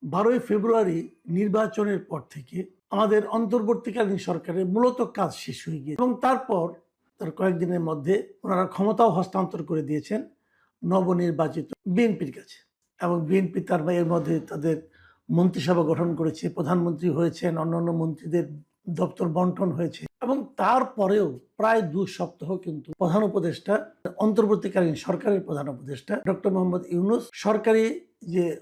12ই ফেব্রুয়ারি নির্বাচনের পর থেকে আমাদের অন্তর্বর্তীকালীন সরকারের মূলত কাজ শেষ হয়ে গিয়েছে এবং তারপর তার কয়েকদিনের মধ্যে ওনারা ক্ষমতাও হস্তান্তর করে দিয়েছেন নবনির্বাচিত বিএনপির কাছে। এবং বিএনপি তার এর মধ্যে তাদের মন্ত্রিসভা গঠন করেছে, প্রধানমন্ত্রী হয়েছেন, অন্যান্য মন্ত্রীদের দপ্তর বন্টন হয়েছে এবং তারপরেও প্রায় 2 সপ্তাহ কিন্তু প্রধান উপদেষ্টা, অন্তর্বর্তীকালীন সরকারের প্রধান উপদেষ্টা ডক্টর মোহাম্মদ ইউনূস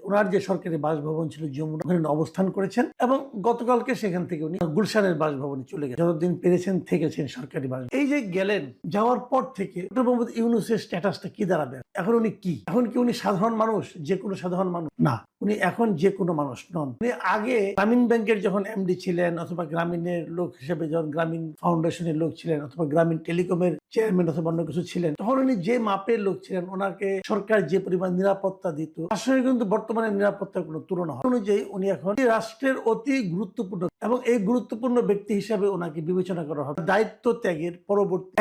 ওনার যে সরকারি বাসভবন ছিল যমুনা, ওখানে অবস্থান করেছেন এবং গতকালকে সেখান থেকে উনি গুলশানের বাসভবনে চলে গেছেন। যতদিন পেরেছেন থেকেছেন সরকারি বাস। এই যে গেলেন, যাওয়ার পর থেকে ডক্টর মোহাম্মদ ইউনূসের স্ট্যাটাসটা কি দাঁড়াবে? এখন উনি কি? এখন কি উনি সাধারণ মানুষ, যে কোনো সাধারণ মানুষ? না, উনি এখন যে কোনো মানুষ নন। উনি আগে গ্রামীণ ব্যাংকের যখন এমডি ছিলেন, অথবা গ্রামীণের লোক হিসেবে যখন গ্রামীণ ফাউন্ডেশনের লোক ছিলেন, অথবা গ্রামীণ টেলিকমের চেয়ারম্যান অথবা অন্য কিছু ছিলেন, তখন উনি যে মাপের লোক ছিলেন, ওনাকে সরকার যে পরিমাণ নিরাপত্তা দিত, আসলে কিন্তু বর্তমানে নিরাপত্তার কোনো তুলনা হয় অনুযায়ী উনি এখন রাষ্ট্রের অতি গুরুত্বপূর্ণ এবং এই গুরুত্বপূর্ণ ব্যক্তি হিসাবে ওনাকে বিবেচনা করা হবে। দায়িত্ব ত্যাগের পরবর্তী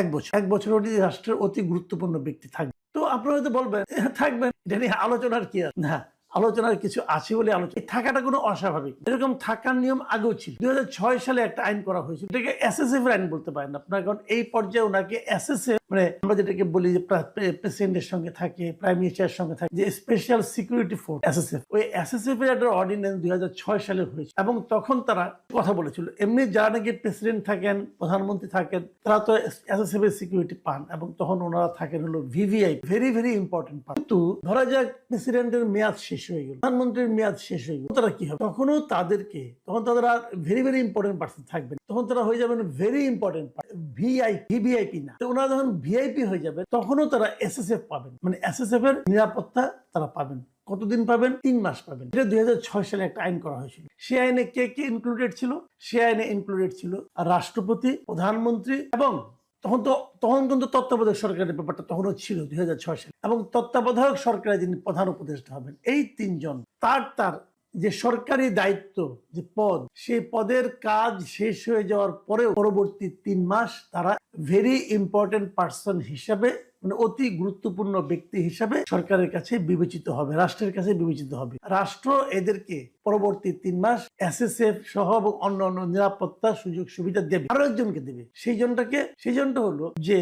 এক বছর উনি রাষ্ট্রের অতি গুরুত্বপূর্ণ ব্যক্তি থাকবে। তো আপনারা হয়তো বলবেন থাকবেন, এটা নিয়ে আলোচনার কি আছে? না, আলোচনার কিছু আছে বলে আলোচনা, থাকাটা কোনো অস্বাভাবিক। এরকম থাকার নিয়ম আগেও ছিল। 2006 সালে একটা আইন করা হয়েছিল, এটাকে এসএসএফ আইন বলতে পারেন আপনার। কারণ এই পর্যায়ে ওনাকে এসএসএফ, মানে আমরা যেটাকে বলি যে প্রেসিডেন্টের সঙ্গে থাকে, প্রাইম মিনিস্টারের সঙ্গে থাকে, যে স্পেশাল সিকিউরিটি ফোর্স এসএসএফ, ওই এসএসএফ এর একটা অর্ডিন্যান্স 2006 সালে হয়েছে এবং তখন তারা কথা বলেছিল এমনি যারা নাকি প্রেসিডেন্ট থাকেন, প্রধানমন্ত্রী থাকেন, তারা তো এসএসএফ এর সিকিউরিটি পান এবং তখন ওনারা থাকেন হলো ভিভিআই, ভেরি ভেরি ইম্পর্টেন্ট পান। কিন্তু ধরা যাক প্রেসিডেন্টের মেয়াদ শেষ হয়ে গেল, প্রধানমন্ত্রীর মেয়াদ শেষ হয়ে গেল, তারা কি হবে? তখন তাদের are very very important person থাকবেন, তখন তারা হয়ে যাবেন ভেরি ইম্পর্টেন্ট ভিভিআইপি না। তো ওনারা যখন ভিআইপি হয়ে যাবে তখনও তারা এসএসএফ পাবেন, মানে এসএসএফ এর নিরাপত্তা তারা পাবেন। কতদিন পাবেন? 3 মাস পাবেন। এটা 2006 সালে একটা আইন করা হয়েছিল। সেই আইনে কে কে ইনক্লুডেড ছিল? সেই আইনে ইনক্লুডেড ছিল রাষ্ট্রপতি, প্রধানমন্ত্রী এবং তখন কিন্তু তত্ত্বাবধায়ক সরকারের ব্যাপারটা তখনও ছিল 2006 সালে, এবং তত্ত্বাবধায়ক সরকারের যিনি প্রধান উপদেষ্টা হবেন, এই 3 জন তার যে সরকারি দায়িত্ব, যে পদ, সেই পদের কাজ শেষ হয়ে যাওয়ার পরেও পরবর্তী 3 মাস তারা ভেরি ইম্পর্টেন্ট পার্সন হিসাবে, মানে অতি গুরুত্বপূর্ণ ব্যক্তি হিসাবে সরকারের কাছে বিবেচিত হবে, রাষ্ট্রের কাছে বিবেচিত হবে। রাষ্ট্র এদেরকে পরবর্তী 3 মাস এসএসএফ সহ এবং অন্যান্য নিরাপত্তা সুযোগ সুবিধা দেবে। আরো একজনকে দেবে। সেই জনটা হলো যে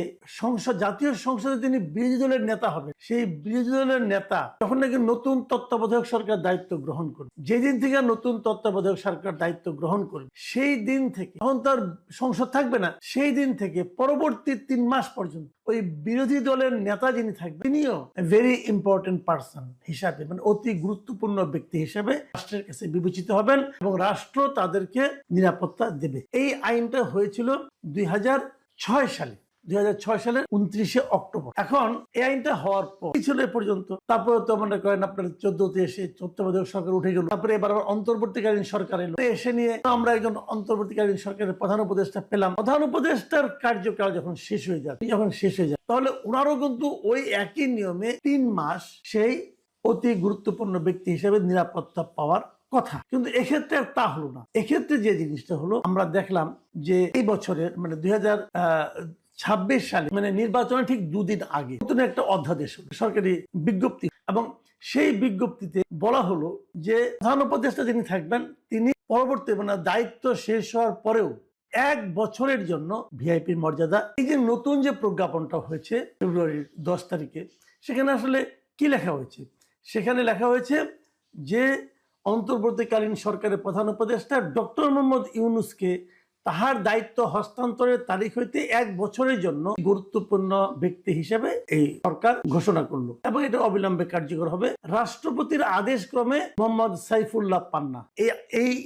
জাতীয় সংসদে তিনি বিরোধী দলের নেতা হবে। সেই বিরোধী দলের নেতা যখন নাকি নতুন তত্ত্বাবধায়ক সরকার দায়িত্ব গ্রহণ করবে, যেদিন থেকে নতুন তত্ত্বাবধায়ক সরকার দায়িত্ব গ্রহণ করবে, সেই দিন থেকে, তখন তার সংসদ থাকবে না, সেই দিন থেকে পরবর্তী 3 মাস পর্যন্ত ওই বিরোধী দলের নেতা যিনি থাকবেন, তিনিও ভেরি ইম্পর্টেন্ট পার্সন হিসাবে, মানে অতি গুরুত্বপূর্ণ ব্যক্তি হিসাবে রাষ্ট্রের কাছে বিবেচিত হবেন এবং রাষ্ট্র তাদেরকে নিরাপত্তা দেবে। এই আইনটা হয়েছিল 2006 সালে, 2006 সালের 29শে অক্টোবর। এখন এই আইনটা হওয়ার পর ছিল এ পর্যন্ত, তারপরে তো মনে করেন আপনার 14তে এসে তত্ত্বাবধায়ক সরকার উঠে গেল, তারপরে এবার অন্তর্বর্তীকালীন সরকার এলো, এসে নিয়ে আমরা একজন অন্তর্বর্তীকালীন সরকারের প্রধান উপদেষ্টা পেলাম। প্রধান উপদেষ্টার কার্যকাল যখন শেষ হয়ে যায়, তাহলে ওনারও কিন্তু ওই একই নিয়মে 3 মাস সেই অতি গুরুত্বপূর্ণ ব্যক্তি হিসেবে নিরাপত্তা পাওয়ার কথা। কিন্তু এক্ষেত্রে তা হলো না। এক্ষেত্রে যে জিনিসটা হলো, আমরা দেখলাম যে এই বছরের, মানে 2026 সালে, মানে নির্বাচনের ঠিক 2 দিন আগে নতুন একটা অধ্যাদেশ হলো, সরকারি বিজ্ঞপ্তি, এবং সেই বিজ্ঞপ্তিতে বলা হলো যে প্রধান উপদেষ্টা যিনি থাকবেন, তিনি পরবর্তী, মানে দায়িত্ব শেষ হওয়ার পরেও 1 বছরের জন্য ভিআইপির মর্যাদা। এই যে নতুন যে প্রজ্ঞাপনটা হয়েছে ফেব্রুয়ারির 10 তারিখে, সেখানে আসলে কি লেখা হয়েছে? সেখানে লেখা হয়েছে যে অন্তর্বর্তীকালীন সরকারের প্রধান উপদেষ্টা ডক্টর মোহাম্মদ ইউনূসকে তাহার দায়িত্ব হস্তান্তরের তারিখ হইতে 1 বছরের জন্য গুরুত্বপূর্ণ ব্যক্তি হিসেবে এই সরকার ঘোষণা করলো এবং এটা অবিলম্বে কার্যকর হবে। রাষ্ট্রপতির আদেশ ক্রমে মোহাম্মদ সাইফুল্লাহ পান্না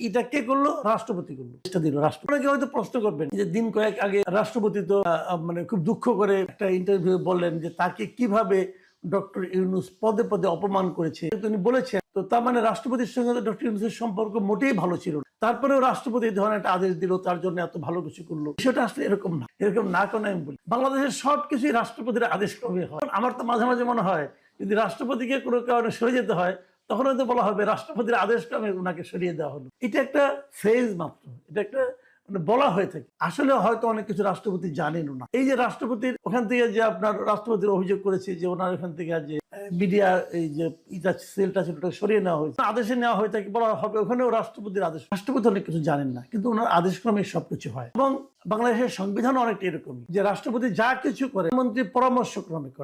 এটা কে করলো? রাষ্ট্রপতি করলো, দিল রাষ্ট্রপতি। হয়তো প্রশ্ন করবেন যে দিন কয়েক আগে রাষ্ট্রপতি তো মানে খুব দুঃখ করে একটা ইন্টারভিউ বললেন যে তাকে কিভাবে ডক্টর ইউনূস পদে পদে অপমান করেছে, তিনি বলেছেন। তো তার মানে রাষ্ট্রপতির সঙ্গে ডক্টর ইউনূসের সম্পর্ক মোটেই ভালো ছিল না। তারপরেও রাষ্ট্রপতি এই ধরনের একটা আদেশ দিল, তার জন্য এত ভালো কিছু করলো। সেটা আসলে এরকম না কেন আমি বলি, বাংলাদেশের সবকিছুই রাষ্ট্রপতির আদেশ ক্রমে হয়। আমার তো মাঝে মাঝে মনে হয় যদি রাষ্ট্রপতিকে কোনো কারণে সরে যেতে হয়, তখন হয়তো বলা হবে রাষ্ট্রপতির আদেশ ক্রমে ওনাকে সরিয়ে দেওয়া হলো। এটা একটা ফেজ মাত্র, এটা একটা মানে বলা হয়ে থাকে। আসলে হয়তো অনেক কিছু রাষ্ট্রপতি জানেনও না। এই যে রাষ্ট্রপতির ওখান থেকে যে আপনার রাষ্ট্রপতির অভিযোগ করেছে যে ওনার এখান থেকে যে মিডিয়া এই যে ইটা সেলটা ছিল ওটা সরিয়ে নেওয়া হয়েছে, আদেশে নেওয়া হয়ে থাকে বলা হবে ওখানেও রাষ্ট্রপতির আদেশ। রাষ্ট্রপতি অনেক কিছু জানেন না, কিন্তু ওনার আদেশক্রমে সবকিছু হয়। এবং বাংলাদেশের সংবিধান অনেকটা এরকমই, যে রাষ্ট্রপতি যা কিছু করে মন্ত্রী পরামর্শক্রমে করে।